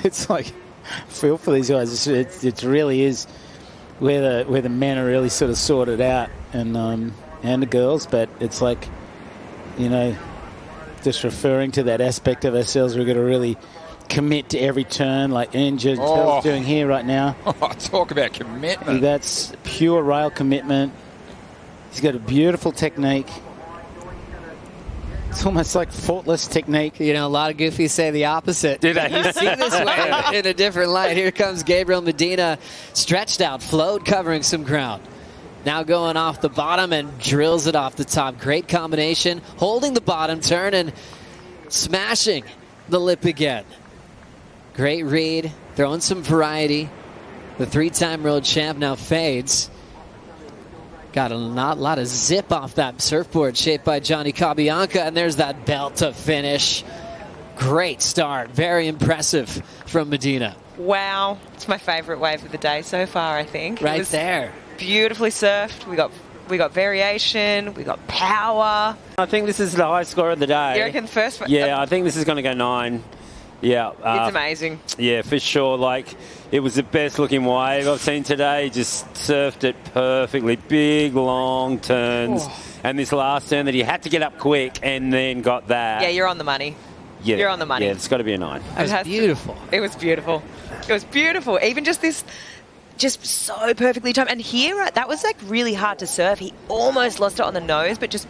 it's like, I feel for these guys. It really is where the men are really sort of sorted out, and the girls. But it's like, just referring to that aspect of ourselves, we've got to really commit to every turn, like Angel's doing here right now. Talk about commitment. That's pure rail commitment. He's got a beautiful technique. It's almost like faultless technique. A lot of goofies say the opposite. Do they? You see this one in a different light. Here comes Gabriel Medina, stretched out, float, covering some ground. Now going off the bottom and drills it off the top. Great combination, holding the bottom turn and smashing the lip again. Great read, throwing some variety. The 3-time world champ now fades. Got a lot of zip off that surfboard shaped by Johnny Cabianca, and there's that belt to finish. Great start, very impressive from Medina. Wow, it's my favourite wave of the day so far, I think. Right there. Beautifully surfed. We got variation, we got power. I think this is the highest score of the day. You reckon the first one? Yeah, I think this is going to go 9. Yeah. It's amazing. Yeah, for sure. It was the best looking wave I've seen today. Just surfed it perfectly. Big, long turns. Oh. And this last turn that he had to get up quick and then got that. Yeah, you're on the money. Yeah. You're on the money. Yeah, it's got to be a 9. It was beautiful. It was beautiful. It was beautiful. Even just this, just so perfectly timed. And here, right, that was really hard to surf. He almost lost it on the nose, but just,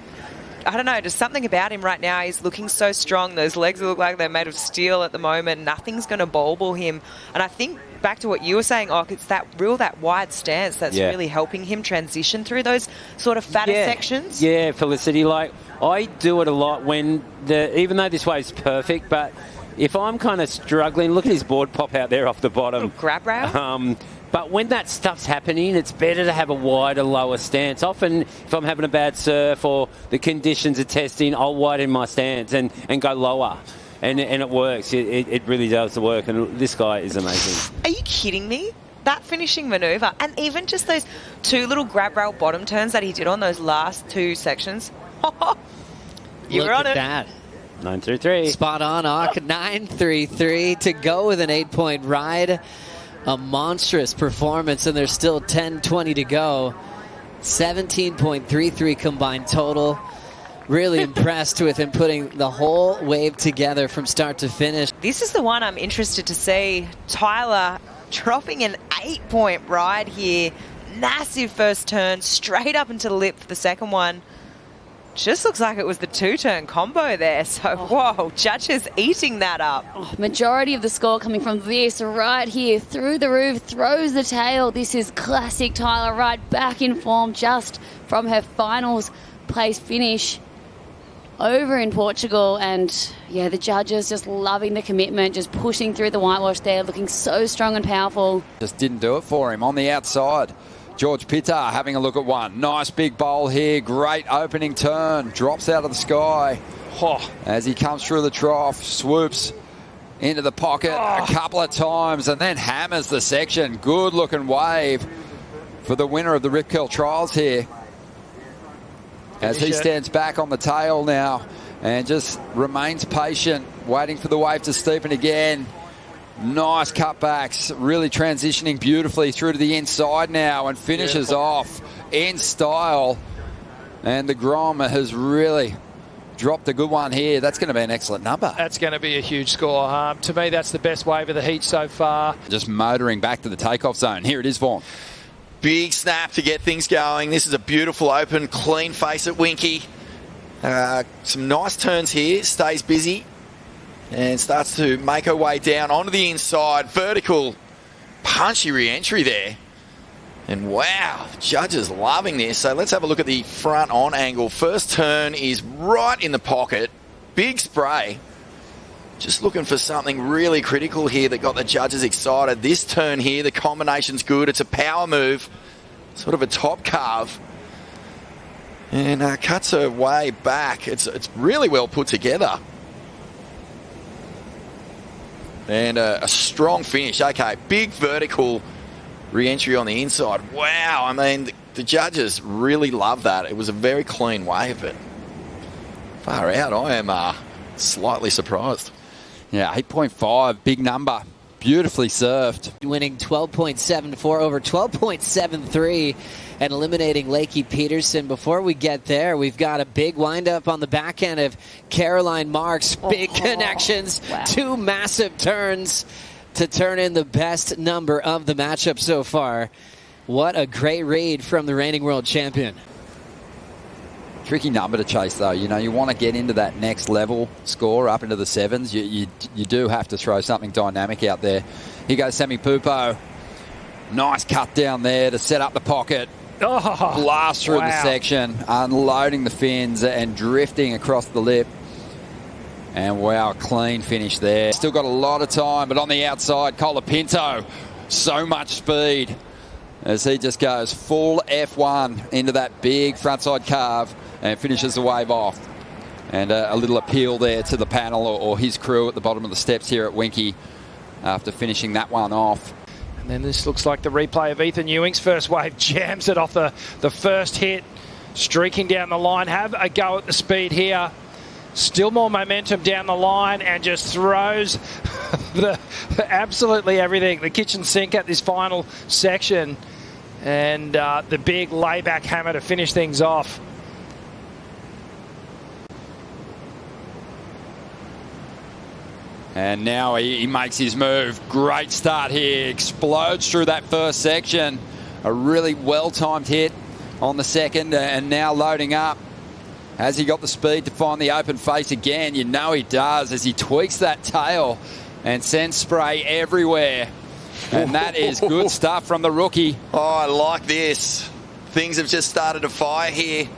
I don't know, just something about him right now. He's looking so strong. Those legs look like they're made of steel at the moment. Nothing's going to bobble him. And I think back to what you were saying, it's that wide stance that's really helping him transition through those sort of fatter sections. Yeah, Felicity. I do it a lot when even though this wave's perfect, but if I'm kind of struggling, look at his board pop out there off the bottom. Little grab rail. But when that stuff's happening, it's better to have a wider, lower stance. Often, if I'm having a bad surf or the conditions are testing, I'll widen my stance and go lower. And it works. It really does work. And this guy is amazing. Are you kidding me? That finishing manoeuvre, and even just those 2 little grab rail bottom turns that he did on those last 2 sections. You were on it. Look at that. 933. Spot on, Arc. 933 to go with an 8-point ride. A monstrous performance, and there's still 10:20 to go. 17.33 combined total. Really impressed with him putting the whole wave together from start to finish. This is the one I'm interested to see. Tyler dropping an 8-point ride here. Massive first turn, straight up into the lip for the second one. Just looks like it was the 2-turn combo there. So, whoa, judges eating that up. Majority of the score coming from this right here. Through the roof, throws the tail. This is classic Tyler Wright, back in form just from her finals place finish over in Portugal. And, yeah, the judges just loving the commitment, just pushing through the whitewash there, looking so strong and powerful. Just didn't do it for him on the outside. George Pittar having a look at one. Nice big bowl here. Great opening turn. Drops out of the sky. As he comes through the trough, swoops into the pocket a couple of times and then hammers the section. Good looking wave for the winner of the Rip Curl Trials here. As he stands back on the tail now and just remains patient, waiting for the wave to steepen again. Nice cutbacks, really transitioning beautifully through to the inside now and finishes off in style. And the Grom has really dropped a good one here. That's going to be an excellent number. That's going to be a huge score. To me, that's the best wave of the heat so far. Just motoring back to the takeoff zone. Here it is, Vaughn. Big snap to get things going. This is a beautiful open, clean face at Winky. Some nice turns here. Stays busy. And starts to make her way down onto the inside. Vertical, punchy re-entry there. And wow, judges loving this. So let's have a look at the front on angle. First turn is right in the pocket. Big spray. Just looking for something really critical here that got the judges excited. This turn here, the combination's good. It's a power move. Sort of a top carve. And cuts her way back. It's really well put together. And a strong finish. Okay, big vertical re-entry on the inside. Wow, I mean, the judges really love that. It was a very clean wave, but far out, I am slightly surprised. Yeah, 8.5, big number Beautifully surfed. Winning 12.74 over 12.73 and eliminating Lakey Peterson. Before we get there, we've got a big windup on the back end of Caroline Marks. Big connections, wow. 2 massive turns to turn in the best number of the matchup so far. What a great read from the reigning world champion. Tricky number to chase, though. You know, you want to get into that next level score up into the 7s. You do have to throw something dynamic out there. Here goes Sammy Pupo. Nice cut down there to set up the pocket. Oh, Blast through wow. the section, unloading the fins and drifting across the lip. And wow, clean finish there. Still got a lot of time, but on the outside, Colapinto. So much speed as he just goes full F1 into that big frontside carve and finishes the wave off. And a little appeal there to the panel or his crew at the bottom of the steps here at Winky after finishing that one off. And then this looks like the replay of Ethan Ewing's first wave. Jams it off the first hit. Streaking down the line. Have a go at the speed here. Still more momentum down the line and just throws absolutely everything. The kitchen sink at this final section. And the big layback hammer to finish things off. And now he makes his move. Great start here. Explodes through that first section. A really well-timed hit on the second and now loading up. Has he got the speed to find the open face again? You know he does as he tweaks that tail and sends spray everywhere. And that is good stuff from the rookie. Oh, I like this. Things have just started to fire here.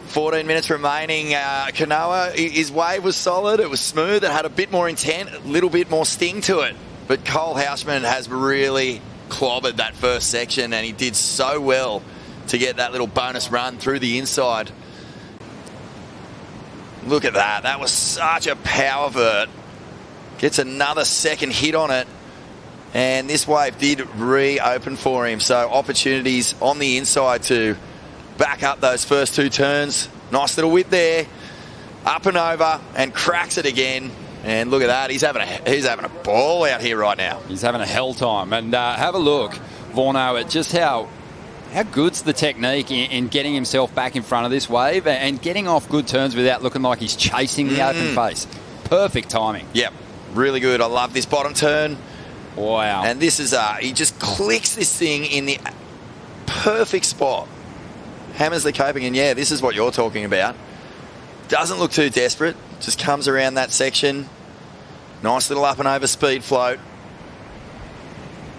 14 minutes remaining. Kanoa, his wave was solid. It was smooth. It had a bit more intent, a little bit more sting to it. But Cole Houshmand has really clobbered that first section, and he did so well to get that little bonus run through the inside. Look at that. That was such a power vert. Gets another second hit on it. And this wave did reopen for him. So opportunities on the inside to back up those first 2 turns. Nice little whip there. Up and over and cracks it again. And look at that. He's having a ball out here right now. He's having a hell time. And have a look, Vorno, at just how good's the technique in getting himself back in front of this wave and getting off good turns without looking like he's chasing the open face. Perfect timing. Yep. Really good. I love this bottom turn. Wow. And this is, he just clicks this thing in the perfect spot. Hammers the coping, and yeah, this is what you're talking about. Doesn't look too desperate. Just comes around that section. Nice little up and over speed float.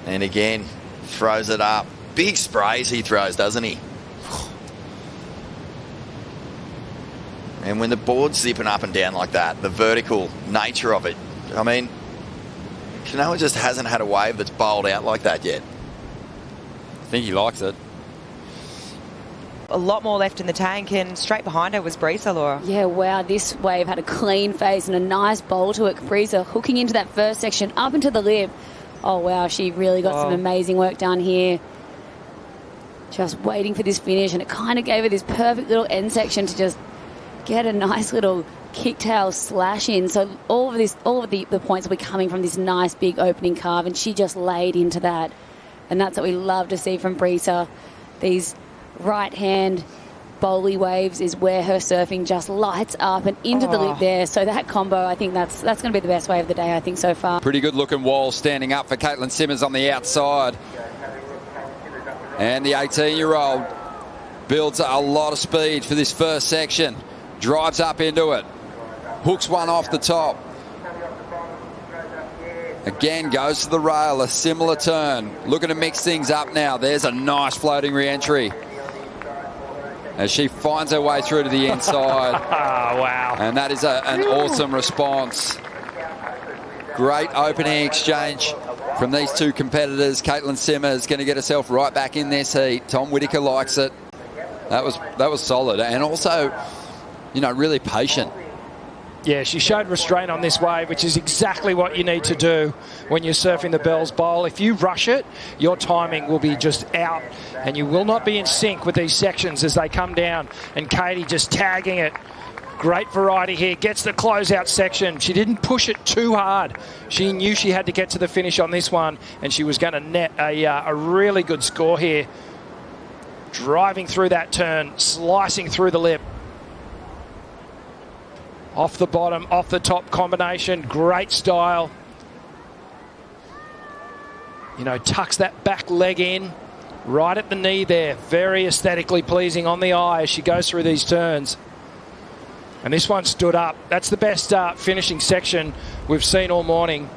And again, throws it up. Big sprays he throws, doesn't he? And when the board's zipping up and down like that, the vertical nature of it, I mean, Kanoa just hasn't had a wave that's bowled out like that yet. I think he likes it. A lot more left in the tank, and straight behind her was Brisa, Laura. Yeah, wow, this wave had a clean face and a nice bowl to it. Brisa hooking into that first section up into the lip. Oh, wow, she really got some amazing work done here. Just waiting for this finish, and it kind of gave her this perfect little end section to just get a nice little kicktail slash in. So all of the points will be coming from this nice big opening carve, and she just laid into that. And that's what we love to see from Brisa. These right hand bowly waves is where her surfing just lights up and into the lip there. So that combo, I think that's going to be the best wave of the day, I think, so far. Pretty good looking wall standing up for Caitlin Simmons on the outside. And the 18-year-old builds a lot of speed for this first section. Drives up into it. Hooks one off the top. Again, goes to the rail, a similar turn. Looking to mix things up now. There's a nice floating re-entry as she finds her way through to the inside. Oh, wow. And that is an awesome response. Great opening exchange from these two competitors. Caitlin Simmons going to get herself right back in this heat. Tom Whitaker likes it. That was solid. And also, you know, really patient. Yeah, she showed restraint on this wave, which is exactly what you need to do when you're surfing the Bells Bowl. If you rush it, your timing will be just out, and you will not be in sync with these sections as they come down. And Katie just tagging it Great variety here. Gets the closeout section. She didn't push it too hard. She knew she had to get to the finish on this one, and she was going to net a really good score here. Driving through that turn, slicing through the lip. Off the bottom, off the top combination. Great style. You know, tucks that back leg in. Right at the knee there. Very aesthetically pleasing on the eye as she goes through these turns. And this one stood up. That's the best finishing section we've seen all morning.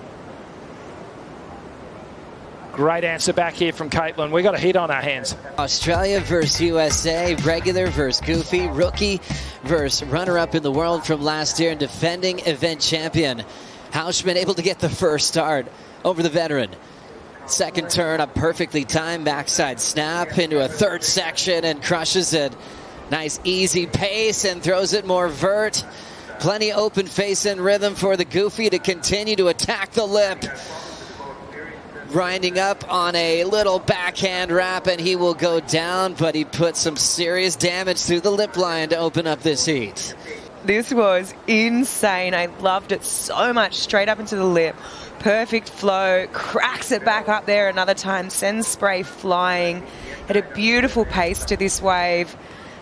Great answer back here from Caitlin. We got a hit on our hands. Australia versus USA, regular versus goofy, rookie versus runner-up in the world from last year and defending event champion. Houshmand able to get the first start over the veteran. Second turn, a perfectly timed backside snap into a third section and crushes it. Nice easy pace and throws it more vert. Plenty open face and rhythm for the goofy to continue to attack the lip. Grinding up on a little backhand wrap and he will go down, but he put some serious damage through the lip line to open up this heat. This was insane. I loved it so much. Straight up into the lip. Perfect flow. Cracks it back up there another time. Sends spray flying. Had a beautiful pace to this wave.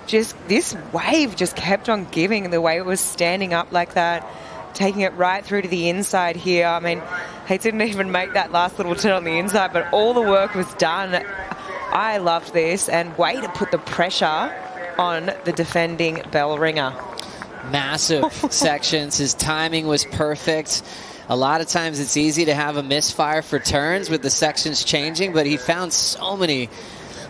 This wave just kept on giving the way it was standing up like that. Taking it right through to the inside here. I mean, he didn't even make that last little turn on the inside, but all the work was done. I loved this, and way to put the pressure on the defending bell ringer. Massive sections. His timing was perfect. A lot of times it's easy to have a misfire for turns with the sections changing, but he found so many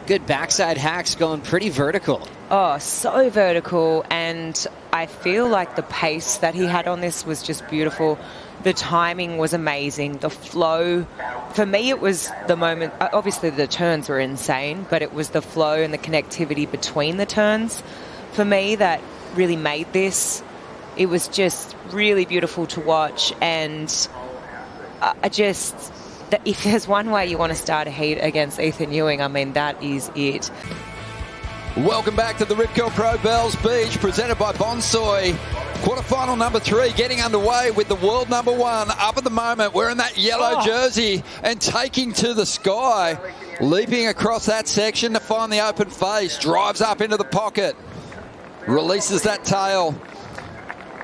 good backside hacks going pretty vertical. Oh, so vertical, and I feel like the pace that he had on this was just beautiful. The timing was amazing. The flow, for me, it was the moment. Obviously, the turns were insane, but it was the flow and the connectivity between the turns for me that really made this. It was just really beautiful to watch, and if there's one way you want to start a heat against Ethan Ewing, I mean, that is it. Welcome back to the Rip Curl Pro Bells Beach, presented by Bonsoy. Quarterfinal number 3 getting underway with the world number 1 up at the moment, wearing that yellow jersey and taking to the sky. Leaping across that section to find the open face, drives up into the pocket, releases that tail,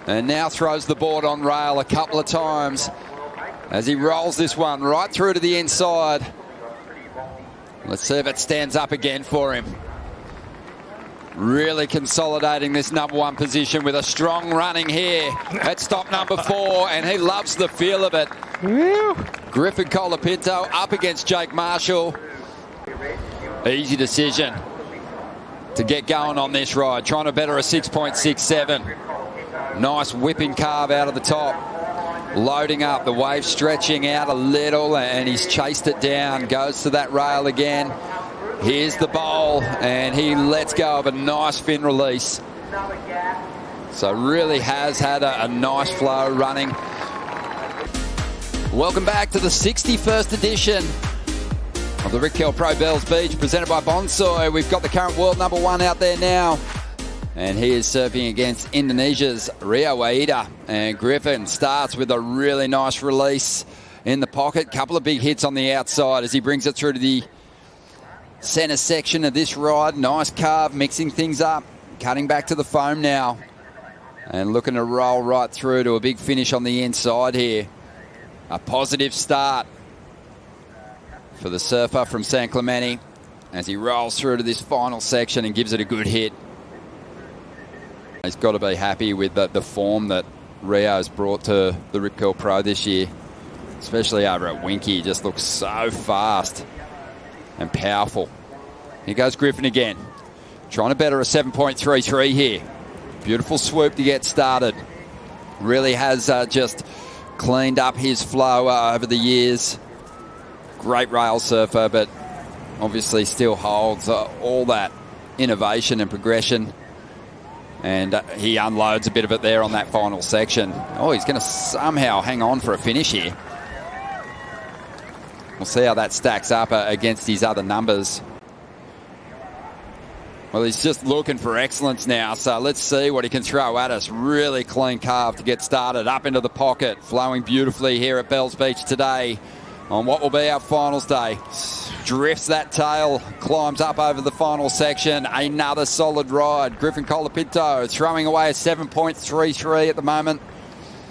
and now throws the board on rail a couple of times as he rolls this one right through to the inside. Let's see if it stands up again for him. Really consolidating this number 1 position with a strong running here at stop number 4, and he loves the feel of it. Griffin Colapinto up against Jake Marshall. Easy decision to get going on this ride, trying to better a 6.67. Nice whipping carve out of the top. Loading up, the wave stretching out a little, and he's chased it down, goes to that rail again. Here's the bowl, and he lets go of a nice fin release. So really has had a nice flow running. Welcome back to the 61st edition of the Rip Curl Pro Bells Beach, presented by Bonsoy. We've got the current world number 1 out there now, and he is surfing against Indonesia's Rio Waida. And Griffin starts with a really nice release in the pocket. Couple of big hits on the outside as he brings it through to the center section of this ride. Nice carve, mixing things up, cutting back to the foam now, and looking to roll right through to a big finish on the inside here. A positive start for the surfer from San Clemente as he rolls through to this final section and gives it a good hit. He's got to be happy with the form that Rio's brought to the Rip Curl Pro this year, especially over at Winky. He just looks so fast and powerful. Here goes Griffin again, trying to better a 7.33 here. Beautiful swoop to get started. Really has just cleaned up his flow over the years. Great rail surfer, but obviously still holds all that innovation and progression. And he unloads a bit of it there on that final section. Oh, he's going to somehow hang on for a finish here. We'll see how that stacks up against his other numbers. Well, he's just looking for excellence now, so let's see what he can throw at us. Really clean carve to get started. Up into the pocket, flowing beautifully here at Bells Beach today on what will be our finals day. Drifts that tail, climbs up over the final section. Another solid ride. Griffin Colapinto throwing away a 7.33 at the moment.